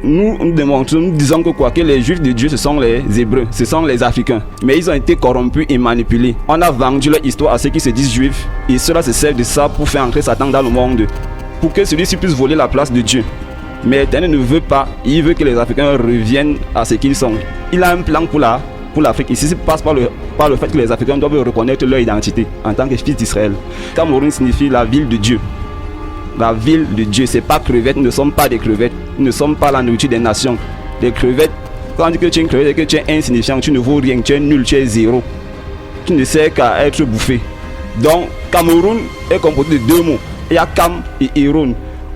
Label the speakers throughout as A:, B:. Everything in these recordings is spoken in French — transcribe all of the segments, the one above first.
A: nous démontrons, nous disons que quoi, que les Juifs de Dieu, ce sont les Hébreux, ce sont les Africains. Mais ils ont été corrompus et manipulés. On a vendu leur histoire à ceux qui se disent Juifs, et cela se sert de ça pour faire entrer Satan dans le monde, pour que celui-ci puisse voler la place de Dieu. Mais l'Éternel ne veut pas, il veut que les Africains reviennent à ce qu'ils sont. Il a un plan pour l'Afrique. Ici, ça passe par le fait que les Africains doivent reconnaître leur identité en tant que fils d'Israël. Cameroun signifie la ville de Dieu. La ville de Dieu, c'est pas crevettes, nous ne sommes pas des crevettes, nous ne sommes pas la nourriture des nations. Les crevettes, quand on dit que tu es une crevette et que tu es insignifiant, tu ne vaux rien, tu es nul, tu es zéro. Tu ne sers qu'à être bouffé. Donc, Cameroun est composé de deux mots. Il y a Cam et Héron.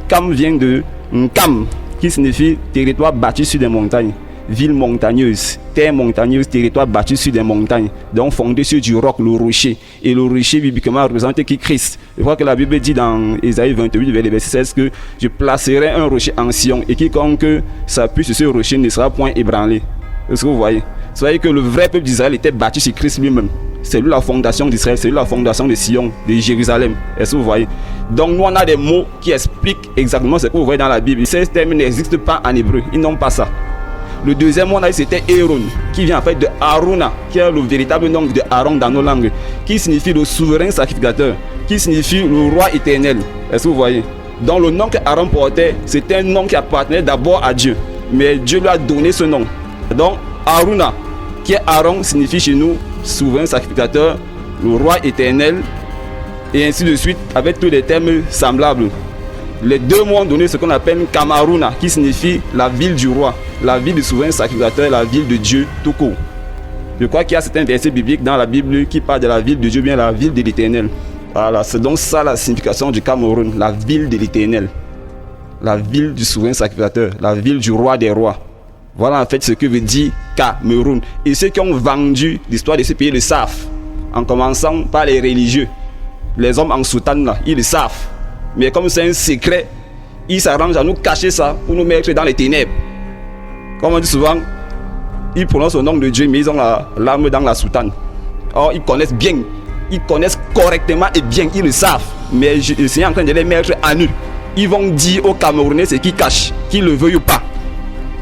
A: Cam vient de Nkam, qui signifie territoire bâti sur des montagnes, ville montagneuse, terre montagneuse, territoire bâti sur des montagnes, donc fondé sur du roc, le rocher. Et le rocher bibliquement représente qui Christ. Je crois que la Bible dit dans Ésaïe 28, verset 16, que je placerai un rocher en Sion et quiconque s'appuie sur ce rocher ne sera point ébranlé. Est-ce que vous voyez? Vous voyez que le vrai peuple d'Israël était bâti sur Christ lui-même. C'est lui la fondation d'Israël, c'est lui la fondation de Sion, de Jérusalem. Est-ce que vous voyez? Donc nous on a des mots qui expliquent exactement ce que vous voyez dans la Bible. Ces termes n'existent pas en hébreu, ils n'ont pas ça. Le deuxième mot c'était Aaron, qui vient en fait de Aruna, qui est le véritable nom de Aaron dans nos langues, qui signifie le souverain sacrificateur, qui signifie le roi éternel. Est-ce que vous voyez? Donc le nom que Aaron portait, c'était un nom qui appartenait d'abord à Dieu, mais Dieu lui a donné ce nom. Donc Aruna, qui est Aaron, signifie chez nous souverain sacrificateur, le roi éternel, et ainsi de suite, avec tous les termes semblables. Les deux mots ont donné ce qu'on appelle Kamaruna, qui signifie la ville du roi, la ville du souverain sacrificateur, la ville de Dieu tout court. Je crois qu'il y a certains versets bibliques dans la Bible qui parlent de la ville de Dieu, bien la ville de l'Éternel. Voilà, c'est donc ça la signification du Cameroun, la ville de l'Éternel, la ville du souverain sacrificateur, la ville du roi des rois. Voilà en fait ce que veut dire Cameroun. Et ceux qui ont vendu l'histoire de ce pays le savent, en commençant par les religieux. Les hommes en soutane là, ils le savent. Mais comme c'est un secret, ils s'arrangent à nous cacher ça pour nous mettre dans les ténèbres. Comme on dit souvent, ils prononcent le nom de Dieu, mais ils ont l'arme dans la soutane. Or, ils connaissent bien, ils connaissent correctement et bien, ils le savent. Mais le Seigneur est en train de les mettre à nu. Ils vont dire aux Camerounais ce qu'ils cachent, qu'ils le veuillent ou pas.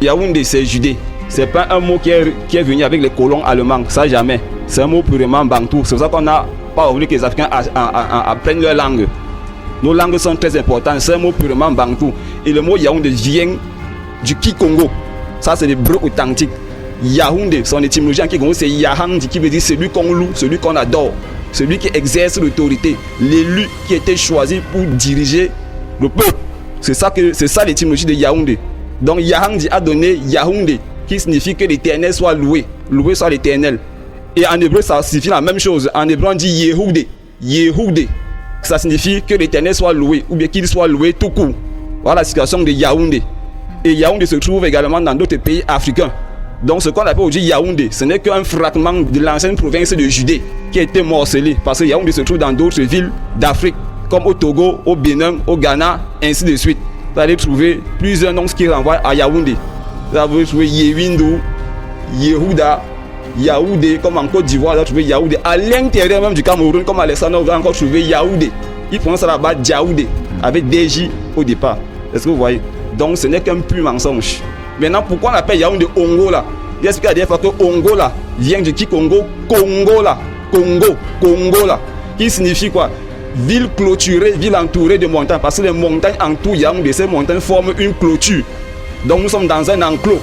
A: Yaoundé, c'est Judée. C'est pas un mot qui est venu avec les colons allemands, ça jamais. C'est un mot purement bantou. C'est pour ça qu'on n'a pas voulu que les Africains apprennent leur langue. Nos langues sont très importantes, c'est un mot purement bantou. Et le mot Yaoundé vient du Kikongo. Ça, c'est l'hébreu authentique. Yaoundé, son étymologie en Kikongo, c'est Yahandi, qui veut dire celui qu'on loue, celui qu'on adore, celui qui exerce l'autorité, l'élu qui était choisi pour diriger le peuple. C'est ça l'étymologie de Yaoundé. Donc Yahandi a donné Yaoundé, qui signifie que l'Éternel soit loué, loué soit l'Éternel. Et en hébreu, ça signifie la même chose. En hébreu, on dit Yehoudé, Yehoudé. Ça signifie que l'Éternel soit loué, ou bien qu'il soit loué tout court. Voilà la situation de Yaoundé. Et Yaoundé se trouve également dans d'autres pays africains. Donc ce qu'on appelle aujourd'hui Yaoundé, ce n'est qu'un fragment de l'ancienne province de Judée qui a été morcelé, parce que Yaoundé se trouve dans d'autres villes d'Afrique, comme au Togo, au Bénin, au Ghana, ainsi de suite. Vous allez trouver plusieurs noms qui renvoient à Yaoundé. Vous allez trouver Yewindou, Yehuda, Yaoundé, comme en Côte d'Ivoire, vous allez trouver Yaoundé. À l'intérieur même du Cameroun, comme Alexandre, vous allez encore trouver Yaoundé. Ils prononcent là-bas Djaoudé, avec DJ au départ. Est-ce que vous voyez? Donc ce n'est qu'un pur mensonge. Maintenant, pourquoi on appelle Yaoundé Ongola? J'explique la dernière fois que Ongola vient de Kikongo, Congola, Congola, qui signifie quoi? Ville clôturée, ville entourée de montagnes, parce que les montagnes entourent Yaoundé, ces montagnes forment une clôture. Donc nous sommes dans un enclos.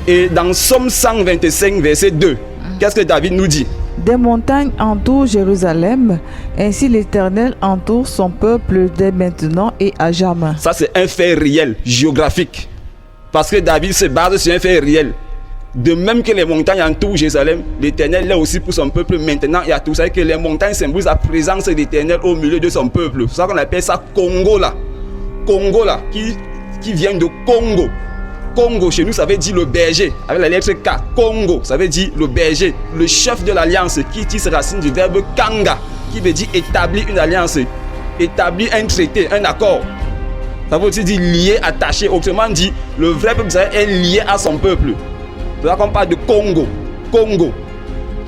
A: Et dans Somme 125, verset 2, qu'est-ce que David nous dit?
B: Des montagnes entourent Jérusalem, ainsi l'Éternel entoure son peuple dès maintenant et à jamais.
A: Ça c'est un fait réel, géographique. Parce que David se base sur un fait réel. De même que les montagnes entourent Jérusalem, l'Éternel est aussi pour son peuple maintenant et à tout ça. Que les montagnes symbolisent la présence de l'Éternel au milieu de son peuple. C'est ça qu'on appelle ça Congola. Congola, qui vient de Congo. Congo, chez nous, ça veut dire le berger, avec la lettre K. Congo, ça veut dire le berger, le chef de l'alliance, qui tire ses racines du verbe Kanga, qui veut dire établir une alliance, établir un traité, un accord. Ça veut aussi dire lié, attaché. Autrement dit, le vrai peuple est lié à son peuple. C'est là qu'on parle de Congo. Congo,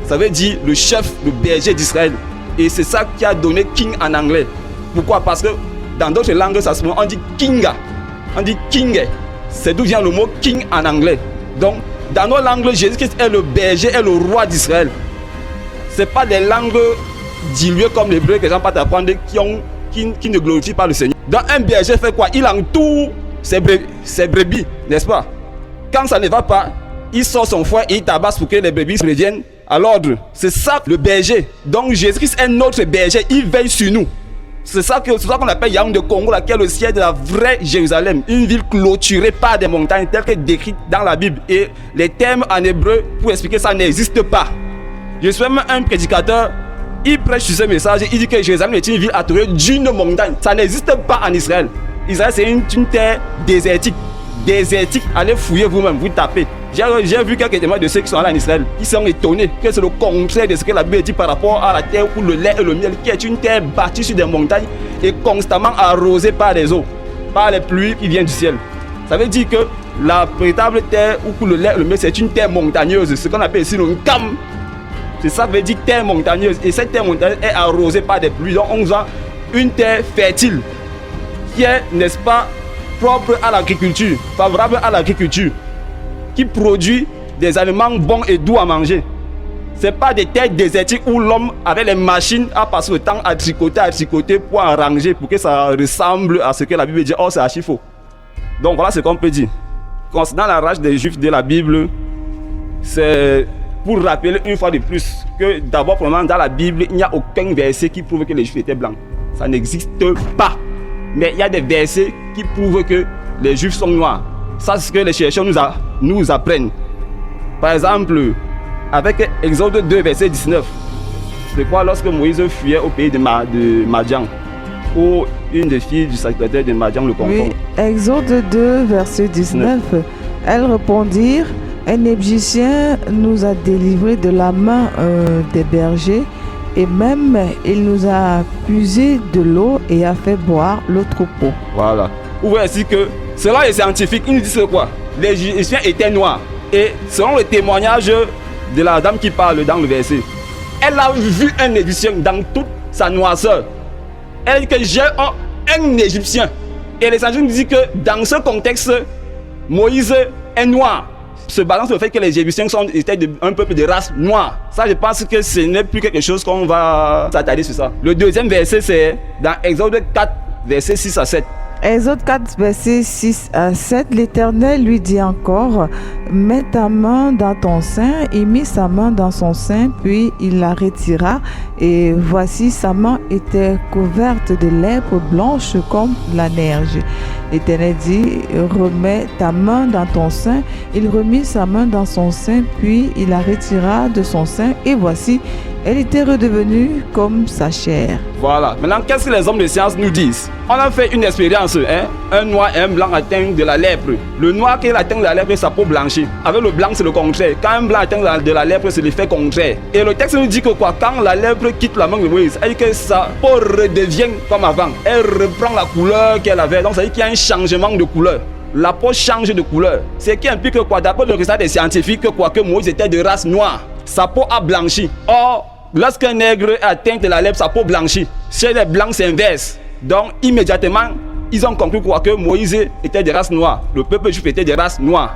A: ça veut dire le chef, le berger d'Israël. Et c'est ça qui a donné King en anglais. Pourquoi? Parce que dans d'autres langues, ça se on dit Kinga, on dit King. c'est d'où vient le mot king en anglais. Donc, dans nos langues, Jésus-Christ est le berger, est le roi d'Israël. Ce n'est pas des langues diluées comme l'hébreu que les gens peuvent apprendre qui ne glorifient pas le Seigneur. Donc, un berger fait quoi? Il entoure ses brebis, n'est-ce pas? Quand ça ne va pas, il sort son fouet et il tabasse pour que les brebis reviennent à l'ordre. C'est ça le berger. Donc, Jésus-Christ est notre berger, il veille sur nous. C'est ça qu'on appelle Yaoundé Congo, qui est le siège de la vraie Jérusalem. Une ville clôturée par des montagnes telles que décrites dans la Bible. Et les termes en hébreu pour expliquer ça n'existent pas. Je suis même un prédicateur, il prêche sur ce message, il dit que Jérusalem est une ville entourée d'une montagne. Ça n'existe pas en Israël. Israël, c'est une terre désertique. Désertique, allez fouiller vous-même, vous tapez. J'ai vu quelques témoins de ceux qui sont allés en Israël, qui sont étonnés que c'est le contraire de ce que la Bible dit par rapport à la terre où le lait et le miel, qui est une terre bâtie sur des montagnes et constamment arrosée par les eaux, par les pluies qui viennent du ciel. Ça veut dire que la véritable terre où coule le lait et le miel, c'est une terre montagneuse, ce qu'on appelle ici le Nkam. C'est ça que veut dire terre montagneuse. Et cette terre montagneuse est arrosée par des pluies. Donc on a une terre fertile qui est, n'est-ce pas, propre à l'agriculture, favorable à l'agriculture, qui produit des aliments bons et doux à manger. Ce n'est pas des terres désertiques où l'homme avait les machines à passer le temps à tricoter pour arranger, pour que ça ressemble à ce que la Bible dit. Oh, c'est archi faux. Donc voilà ce qu'on peut dire. Concernant la rage des Juifs de la Bible, c'est pour rappeler une fois de plus que d'abord, premièrement, dans la Bible, il n'y a aucun verset qui prouve que les Juifs étaient blancs. Ça n'existe pas. Mais il y a des versets qui prouvent que les Juifs sont noirs. Ça, c'est ce que les chercheurs nous apprennent. Par exemple, avec Exode 2, verset 19, c'est quoi lorsque Moïse fuyait au pays de Madian, où une des filles du sacrificateur de Madian le confond.
B: Oui, Exode 2, verset 19, elles répondirent, un Égyptien nous a délivrés de la main des bergers, et même il nous a puisé de l'eau et a fait boire le troupeau.
A: Voilà. Vous voyez ainsi que selon les scientifiques, ils nous disent quoi? Les Égyptiens étaient noirs. Et selon le témoignage de la dame qui parle dans le verset, elle a vu un Égyptien dans toute sa noirceur. Elle dit que j'ai un Égyptien. Et les scientifiques nous disent que dans ce contexte, Moïse est noir. Se balance le fait que les Égyptiens étaient un peuple de race noire. Ça, je pense que ce n'est plus quelque chose qu'on va s'attarder sur ça. Le deuxième verset, c'est dans Exode 4, versets 6 à 7.
B: Exode 4, versets 6 à 7, l'Éternel lui dit encore, « Mets ta main dans ton sein. » Il mit sa main dans son sein, puis il la retira, et voici sa main était couverte de lèpre blanche comme la neige. L'Éternel dit, « Remets ta main dans ton sein. » Il remit sa main dans son sein, puis il la retira de son sein, et voici, elle était redevenue comme sa chair.
A: Voilà. Maintenant, qu'est-ce que les hommes de science nous disent? On a fait une expérience. Un noir et un blanc atteignent de la lèpre. Le noir qui atteint de la lèpre, sa peau blanchit. Avec le blanc, c'est le contraire. Quand un blanc atteint de la lèpre, c'est l'effet contraire. Et le texte nous dit que quoi? Quand la lèpre quitte la main de Moïse, elle dit que sa peau redevient comme avant. Elle reprend la couleur qu'elle avait. Donc, ça veut dire qu'il y a un changement de couleur. La peau change de couleur. Ce qui implique que quoi? D'après le résultat des scientifiques, que Moïse était de race noire. Sa peau a blanchi. Or, lorsqu'un nègre est atteint de la lèpre, sa peau blanchit. Chez les blancs, c'est inverse. Donc, immédiatement, ils ont compris quoi? Que Moïse était de race noire. Le peuple juif était de race noire.